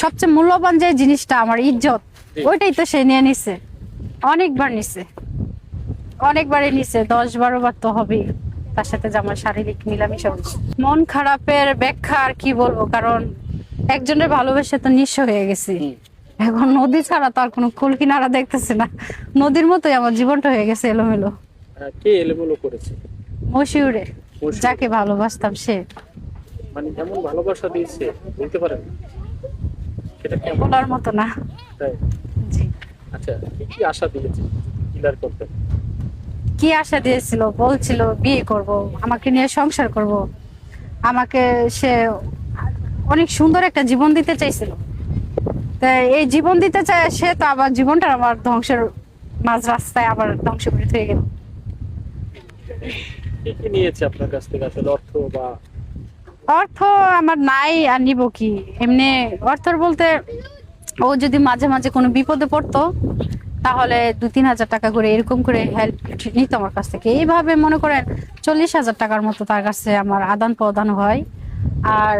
সবচেয়ে মূল্যবান যে জিনিসটা আমার ইজ্জত, ওইটাই তো সে নিয়ে নিছে। অনেকবার নিছে, অনেকবারই নিছে, 10-12 বার তো হবেই তার সাথে যে আমার শারীরিক মিলামেশা হচ্ছে। মন খারাপের ব্যাখ্যা আর কি বলবো, কারণ একজনের ভালোবেসে তো নিঃস্ব হয়ে গেছি। এখন নদী ছাড়া তো আর কোনো কুল কিনারা দেখতেছি না, নদীর মতোই আমার জীবনটা হয়ে গেছে এলোমেলো। কে এলোমেলো করেছে? মশিউরে, মশিউরে। যাকে ভালোবাসতাম সে। মানে এমন ভালোবাসা দিয়েছে বলতে পারেন সেটা কেমন? বলার মতো না। তাই? জি। আচ্ছা, কি কি আশা দিয়েছে ক্লিয়ার করতে? কি আশা দিয়েছিল, বলছিল বিয়ে করব, আমাকে নিয়ে সংসার করব, আমাকে সে অনেক সুন্দর একটা জীবন দিতে চাইছিল। তাই এই জীবন দিতে চায় সে, তো আবার জীবনটা আমার ধ্বংসের মাঝ রাস্তায় আবার ধ্বংস করে থেকে গেল। কি কি নিয়েছে আপনার কাছ থেকে আসলে, অর্থ বা? অর্থ আমার নাই, আর নিব কি? এমনি অর্থ বলতে, ও যদি মাঝে মাঝে কোনো বিপদে পড়তো তাহলে 2-3 হাজার টাকা করে এরকম করে হেল্প নিত আমার কাছ থেকে। এইভাবে মনে করেন 40,000 টাকার মতো তার কাছে আমার আদান প্রদান হয়। আর